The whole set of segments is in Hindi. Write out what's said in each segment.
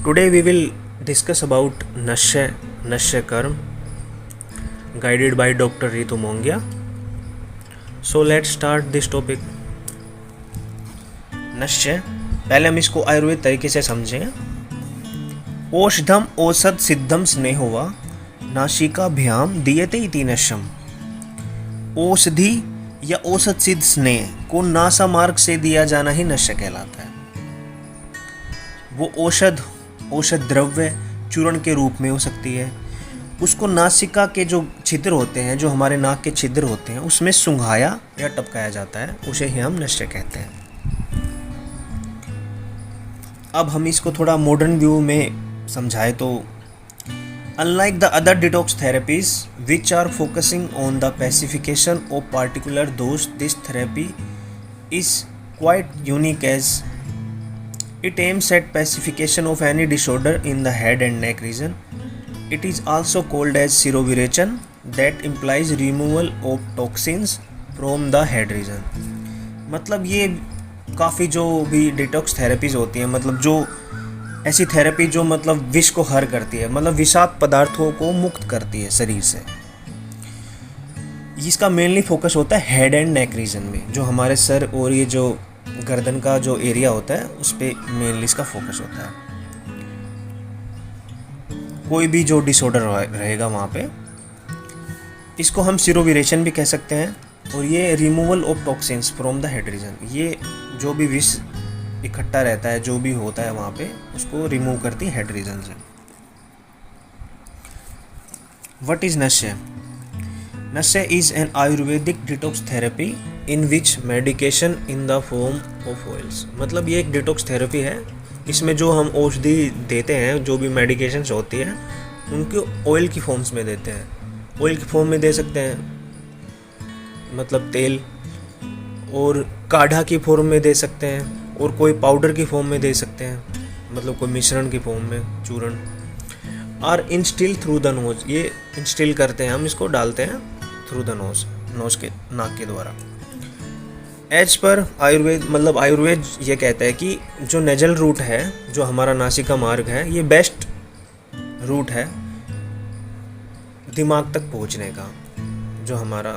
Today we will discuss about Nashya Karm, guided by Dr. Ritu Mongia. So let's start this topic. नश्य, पहले हम इसको आयुर्वेद तरीके से समझें. औषधम औषध सिद्धम स्नेहोवा नासिकाभ्याम दीयते इति नश्यम. औषधि या औषध सिद्ध स्नेह को नासा मार्ग से दिया जाना ही नश्य कहलाता है. वो औषध द्रव्य चूर्ण के रूप में हो सकती है. उसको नासिका के जो छिद्र होते हैं, जो हमारे नाक के छिद्र होते हैं, उसमें सुंघाया या टपकाया जाता है, उसे ही हम नश्य कहते हैं. अब हम इसको थोड़ा मॉडर्न व्यू में समझाएं तो unlike the other detox therapies which are focusing on the pacification of particular dose, this therapy is quite unique as it aims at pacification of any disorder in the head and neck region. It is also called as seroviration, that implies removal of toxins from the head region. मतलब ये काफ़ी जो भी डिटॉक्स थेरेपीज होती हैं, मतलब जो ऐसी थेरेपी जो मतलब विष को हर करती है, मतलब विषाक्त पदार्थों को मुक्त करती है शरीर से. इसका मेनली फोकस होता है हेड एंड नेक रीजन में, जो हमारे सर और ये जो गर्दन का जो एरिया होता है उस पर मेनली इसका फोकस होता है. कोई भी जो डिसऑर्डर रहेगा वहाँ पे, इसको हम सीरोविरेशन भी कह सकते हैं. और ये removal of toxins from the head region, ये जो भी विष इकट्ठा रहता है, जो भी होता है वहाँ पे, उसको रिमूव करती है हेड रीजन से. What is nasya? Nasya is an Ayurvedic detox therapy in which medication in the form of oils. मतलब ये एक डिटॉक्स थेरेपी है. इसमें जो हम औषधि देते हैं, जो भी मेडिकेशंस होती हैं, उनको ऑयल की फॉर्म्स में देते हैं. ऑयल की फॉर्म में दे सकते हैं, मतलब तेल, और काढ़ा की फॉर्म में दे सकते हैं, और कोई पाउडर की फॉर्म में दे सकते हैं, मतलब कोई मिश्रण की फॉर्म में, चूर्ण. और इंस्टिल थ्रू द नोज, ये इंस्टिल करते हैं, हम इसको डालते हैं थ्रू द नोज के, नाक के द्वारा. एज पर आयुर्वेद, मतलब आयुर्वेद ये कहता है कि जो नेजल रूट है, जो हमारा नासिका मार्ग है, ये बेस्ट रूट है दिमाग तक पहुंचने का, जो हमारा.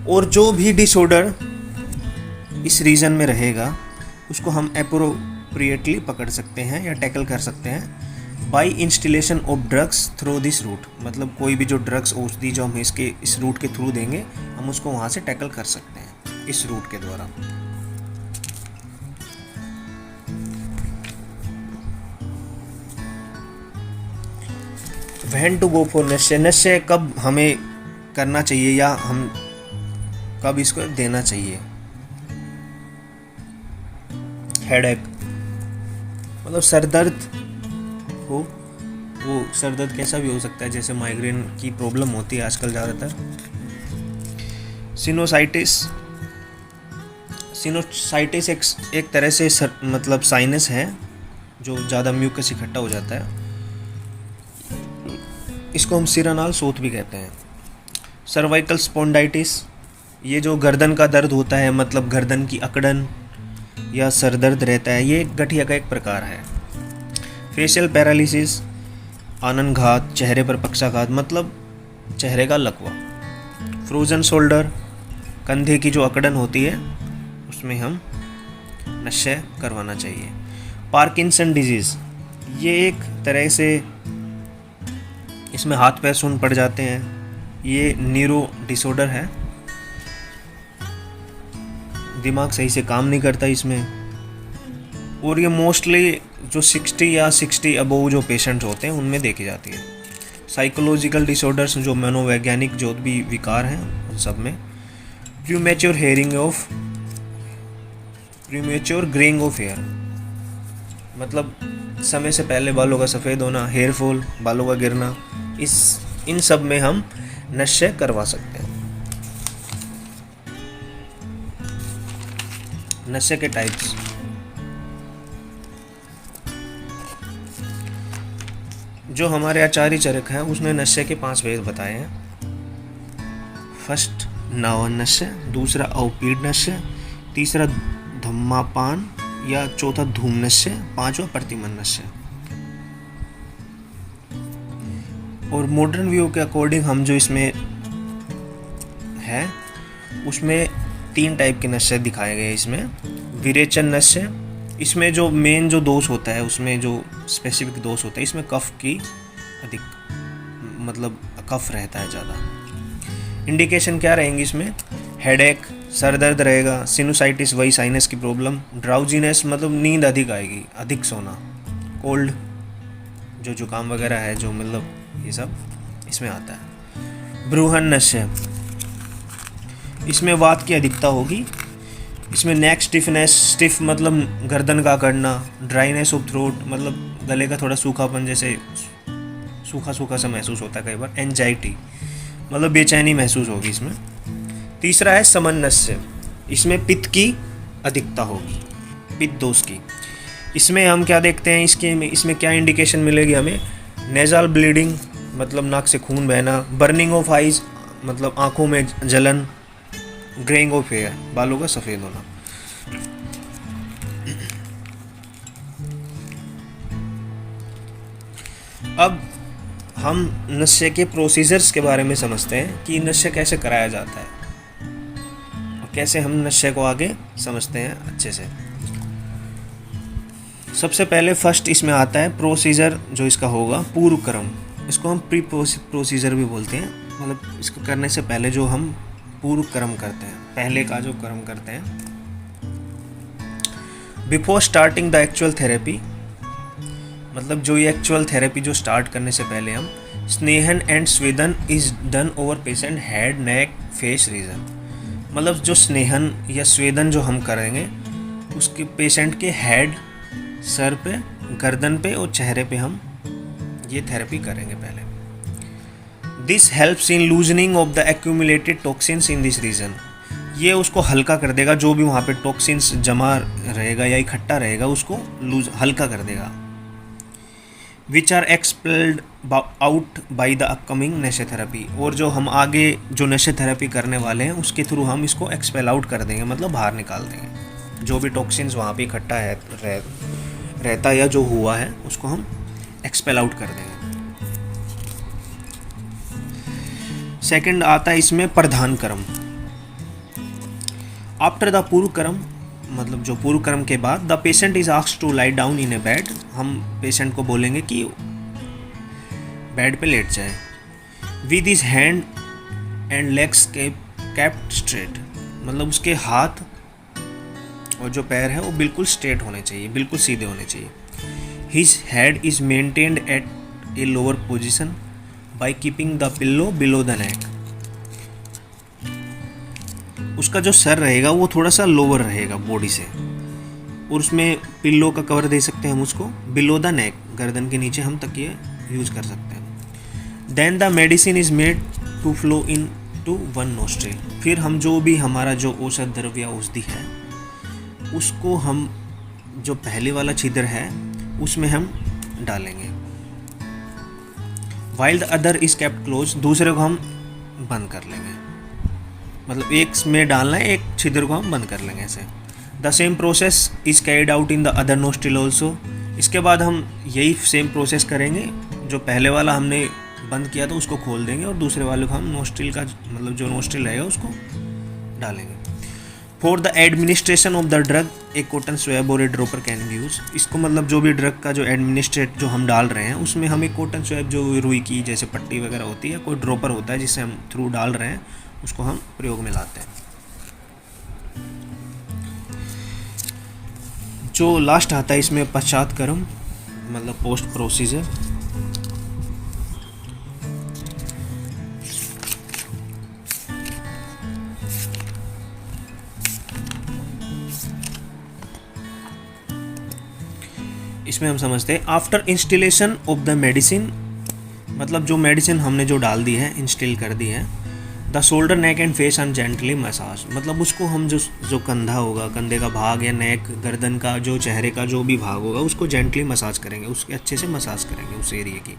और जो भी डिसऑर्डर इस रीजन में रहेगा उसको हम एप्रोप्रिएटली पकड़ सकते हैं या टैकल कर सकते हैं by instillation of drugs through this route. मतलब कोई भी जो ड्रग्स औषधि जो हम इस रूट के थ्रू देंगे, हम उसको वहाँ से टैकल कर सकते हैं इस रूट के द्वारा. व्हेन टू गो फॉर नश्य, नश्य कब हमें करना चाहिए या हम कब इसको देना चाहिए. हेडेक, मतलब सर दर्द हो, वो सर दर्द कैसा भी हो सकता है, जैसे माइग्रेन की प्रॉब्लम होती है आजकल ज़्यादातर. सिनोसाइटिस एक तरह से मतलब साइनस है, जो ज़्यादा म्यूकस इकट्ठा हो जाता है. इसको हम सिरानाल सोथ भी कहते हैं. सर्वाइकल स्पॉन्डाइटिस, ये जो गर्दन का दर्द होता है, मतलब गर्दन की अकड़न या सर दर्द रहता है, ये गठिया का एक प्रकार है. फेशियल पैरालिसिस, आनन घात, चेहरे पर पक्षाघात, मतलब चेहरे का लकवा. फ्रोजन शोल्डर, कंधे की जो अकड़न होती है, उसमें हम नश्य करवाना चाहिए. पार्किंसन डिजीज़, ये एक तरह से इसमें हाथ पैर सून पड़ जाते हैं, ये न्यूरो डिसऑर्डर है. दिमाग सही से काम नहीं करता इसमें, और ये मोस्टली जो 60 या 60 अबोव जो पेशेंट्स होते हैं उनमें देखी जाती है. साइकोलॉजिकल डिसऑर्डर्स, जो मनोवैज्ञानिक जो भी विकार हैं, उन सब में. प्रीमेच्योर ग्रेइंग ऑफ हेयर, मतलब समय से पहले बालों का सफ़ेद होना, हेयर फॉल, बालों का गिरना, इन सब में हम नश्य करवा सकते हैं. नश्य के टाइप्स, जो हमारे आचार्य चरक हैं उसने नश्य के 5 भेद बताए हैं. फर्स्ट नावन नश्य, दूसरा अवपीड नश्य, तीसरा धम्मापान या चौथा धूम नस्य, पांचवा प्रतिमन नस्य। और मॉडर्न व्यू के अकॉर्डिंग हम जो इसमें है उसमें 3 टाइप के नस्य दिखाए गए हैं। इसमें विरेचन नस्य, इसमें जो मेन जो दोष होता है, उसमें जो स्पेसिफिक दोष होता है, इसमें कफ की अधिक मतलब कफ रहता है ज़्यादा। इंडिकेशन क्या रहेंगी इसमें? हेडेक, सर दर्द रहेगा, सिनुसाइटिस वही साइनस की प्रॉब्लम, ड्राउजीनेस मतलब नींद अधिक आएगी, अधिक सोना, कोल्ड जो जुकाम वगैरह है जो मतलब ये सब इसमें आता है। ब्रूहन नस्य, इसमें वात की अधिकता होगी। इसमें नेक स्टिफनेस, स्टिफ मतलब गर्दन का करना, ड्राइनेस ऑफ थ्रोट मतलब गले का थोड़ा सूखापन, जैसे सूखा सूखा सा महसूस होता है कई बार। एंजाइटी मतलब बेचैनी महसूस होगी इसमें। तीसरा है समन नस्य, इसमें पित्त की अधिकता होगी, पित्त दोष की। इसमें हम क्या देखते हैं, इसमें क्या इंडिकेशन मिलेगी हमें? नेज़ल ब्लीडिंग मतलब नाक से खून बहना, बर्निंग ऑफ आइज मतलब आंखों में जलन, ग्रेइंग ऑफ हेयर बालों का सफ़ेद होना। अब हम नस्य के प्रोसीजर्स के बारे में समझते हैं कि नस्य कैसे कराया जाता है और कैसे हम नस्य को आगे समझते हैं अच्छे से। सबसे पहले फर्स्ट इसमें आता है प्रोसीजर जो इसका होगा, पूर्व क्रम। इसको हम प्री प्रोसीजर भी बोलते हैं, मतलब इसको करने से पहले जो हम पूर्व क्रम करते हैं, पहले का जो क्रम करते हैं। Before starting the actual therapy, मतलब जो ये एक्चुअल थेरेपी जो स्टार्ट करने से पहले हम snehan and swedan is done over patient head, neck, face region. मतलब जो स्नेहन या स्वेदन जो हम करेंगे उसके पेशेंट के हेड, सर पे, गर्दन पे और चेहरे पे हम ये थेरेपी करेंगे पहले। This helps in loosening of the accumulated toxins in this region. ये उसको हल्का कर देगा, जो भी वहाँ पे टॉक्सिन्स जमा रहेगा या इकट्ठा रहेगा उसको हल्का कर देगा। Which are expelled out by the upcoming नशे थेरेपी। और जो हम आगे जो नशे थेरेपी करने वाले हैं उसके थ्रू हम इसको एक्सपेल आउट कर देंगे, मतलब बाहर निकाल देंगे। जो भी टॉक्सिन्स वहाँ पे इकट्ठा रहता या जो हुआ है उसको हम एक्सपेल आउट कर देंगे। सेकंड आता है इसमें प्रधान क्रम। आफ्टर द पूर्व क्रम, मतलब जो पूर्व क्रम के बाद, the patient is asked to lie down in a bed. हम पेशेंट को बोलेंगे कि बेड पे लेट जाए। With his hand and legs kept straight, मतलब उसके हाथ और जो पैर है वो बिल्कुल स्ट्रेट होने चाहिए, बिल्कुल सीधे होने चाहिए। His head is maintained eight a lower position by keeping the pillow below the neck. उसका जो सर रहेगा वो थोड़ा सा लोअर रहेगा बॉडी से, और उसमें पिल्लो का कवर दे सकते हैं हम उसको। बिलो द नेक, गर्दन के नीचे हम तकिए यूज कर सकते हैं। Then the medicine is made to flow in to one nostril. फिर हम जो भी हमारा जो औषध द्रव्य या औषधि है उसको हम जो पहले वाला छिद्र है उसमें हम डालेंगे। While the other is kept close, दूसरे को हम बंद कर लेंगे, मतलब एक में डालना है, एक छिद्र को हम बंद कर लेंगे ऐसे। The same process is carried out in the other nostril also. इसके बाद हम यही सेम प्रोसेस करेंगे, जो पहले वाला हमने बंद किया था उसको खोल देंगे और दूसरे वाले को हम नोस्ट्रिल का मतलब जो नोस्ट्रिल रहेगा उसको डालेंगे। For the administration of the drug एक कॉटन स्वैब और ए ड्रॉपर कैन बी यूज। इसको मतलब जो भी ड्रग का जो एडमिनिस्ट्रेट जो हम डाल रहे हैं उसमें हम एक कॉटन स्वैब जो रुई की जैसे पट्टी वगैरह होती है, कोई ड्रॉपर होता है जिससे हम थ्रू डाल रहे हैं, उसको हम प्रयोग में लाते हैं। जो लास्ट आता है इसमें पश्चात क्रम, मतलब पोस्ट प्रोसीजर। इसमें हम समझते हैं after instillation of the medicine, मतलब जो मेडिसिन हमने जो डाल दी है, इंस्टिल कर दी है। The shoulder, neck and face हम जेंटली मसाज, मतलब उसको हम जो कंधा होगा, कंधे का भाग या नेक, गर्दन का जो चेहरे का जो भी भाग होगा उसको जेंटली मसाज करेंगे, उसके अच्छे से मसाज करेंगे उस एरिया की।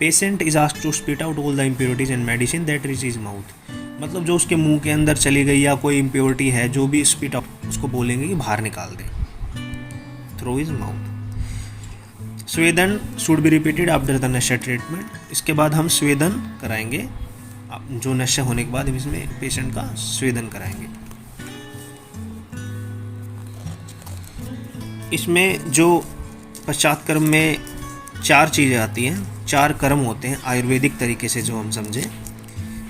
Patient is asked to spit out all the impurities and medicine that reach his mouth, मतलब जो उसके मुंह के अंदर चली गई या कोई इम्प्योरिटी है जो भी स्पिट आउट, उसको बोलेंगे कि बाहर निकाल दे। Through his mouth. Swedan should be repeated after the nasha treatment. इसके बाद हम स्वेदन कराएंगे, जो नशा होने के बाद हम इसमें पेशेंट का स्वेदन कराएंगे। इसमें जो पश्चात कर्म में 4 चीज़ें आती हैं, 4 कर्म होते हैं आयुर्वेदिक तरीके से जो हम समझें।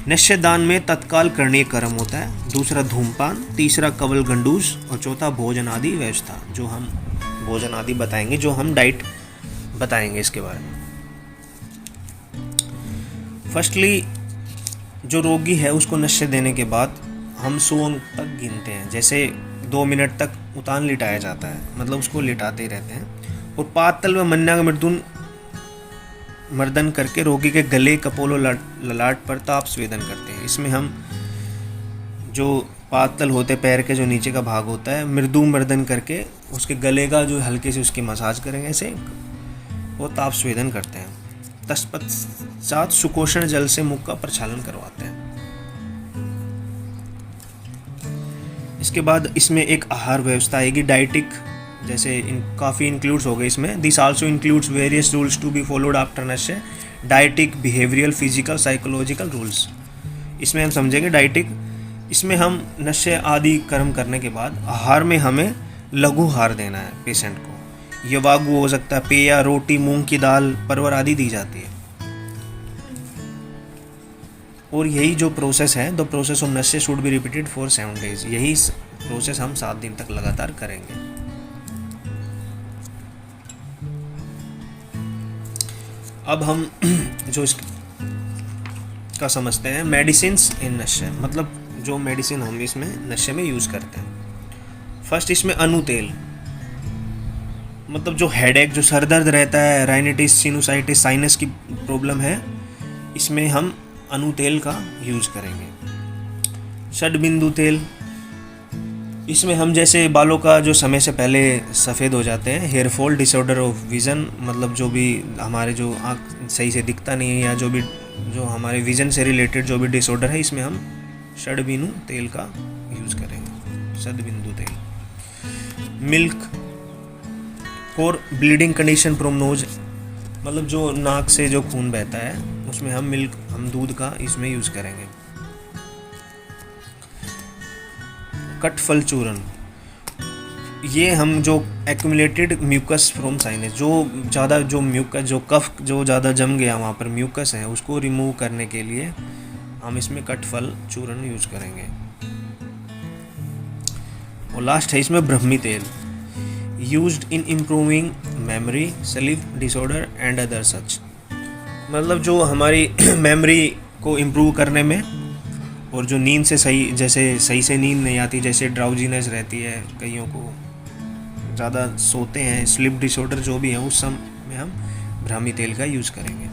नश्यदान में तत्काल करणीय कर्म होता है, दूसरा धूमपान, तीसरा कवल गंडूस और चौथा भोजन आदि व्यवस्था, जो हम भोजन आदि बताएंगे, जो हम डाइट बताएंगे इसके बारे में। फर्स्टली जो रोगी है उसको नशे देने के बाद हम 100 अंक तक गिनते हैं। जैसे 2 मिनट तक उतान लिटाया जाता है, मतलब उसको लिटाते ही रहते हैं, और पातल व मन्ना का मर्दन करके रोगी के गले, कपोल और ललाट पर ताप स्वेदन करते हैं। इसमें हम जो पातल होते पैर के जो नीचे का भाग होता है, मृदु मर्दन करके उसके गले का जो हल्के से उसकी मसाज करेंगे ऐसे, वो ताप स्वेदन करते हैं। तत्पश्चात सुकोषण जल से मुख का प्रक्षालन करवाते हैं। इसके बाद इसमें एक आहार व्यवस्था आएगी डाइटिक, जैसे काफ़ी इंक्लूड्स हो गए इसमें। This also includes various rules to be followed after नशे, dietic, behavioural, physical, psychological rules. इसमें हम समझेंगे डाइटिक, इसमें हम नशे आदि कर्म करने के बाद आहार में हमें लघु आहार देना है पेशेंट को। यवागु हो सकता है, पेया, रोटी, मूंग की दाल, परवर आदि दी जाती है। और यही जो प्रोसेस है, द प्रोसेस ऑफ नशे should be repeated for 7 days। यही प्रोसेस हम 7 दिन तक लगातार करेंगे। अब हम जो इसका समझते हैं मेडिसिन्स इन नशे, मतलब जो मेडिसिन हम इसमें नशे में यूज़ करते हैं। फर्स्ट इसमें अनु तेल, मतलब जो हेडेक, जो सर दर्द रहता है, राइनाइटिस, सिनुसाइटिस, साइनस की प्रॉब्लम है, इसमें हम अनु तेल का यूज़ करेंगे। षडबिंदु तेल, इसमें हम जैसे बालों का जो समय से पहले सफ़ेद हो जाते हैं, hair fall, disorder of vision, मतलब जो भी हमारे जो आँख सही से दिखता नहीं है, या जो हमारे विज़न से रिलेटेड जो भी डिसऑर्डर है, इसमें हम षडबिंदु तेल का यूज़ करेंगे, षडबिंदु तेल। Milk for bleeding condition from knows, मतलब जो नाक से जो खून बहता है उसमें हम दूध का इसमें यूज़ करेंगे। कटफल चूर्ण, ये हम जो एक्यूमुलेटेड म्यूकस फ्रॉम साइनस, जो ज़्यादा जो म्यूकस, जो कफ जो ज़्यादा जम गया वहाँ पर म्यूकस है, उसको रिमूव करने के लिए हम इसमें कटफल चूर्ण यूज़ करेंगे। और लास्ट है इसमें ब्रह्मी तेल, used in improving memory, sleep disorder and other such, मतलब जो हमारी मेमोरी को इम्प्रूव करने में, और जो नींद से सही से नींद नहीं आती, जैसे ड्राउजीनेस रहती है, कईयों को ज़्यादा सोते हैं, स्लीप डिसऑर्डर जो भी है, उस सब में हम ब्राह्मी तेल का यूज़ करेंगे।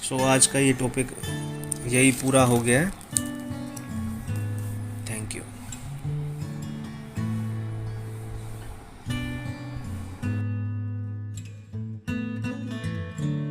सो आज का ये टॉपिक यही पूरा हो गया है।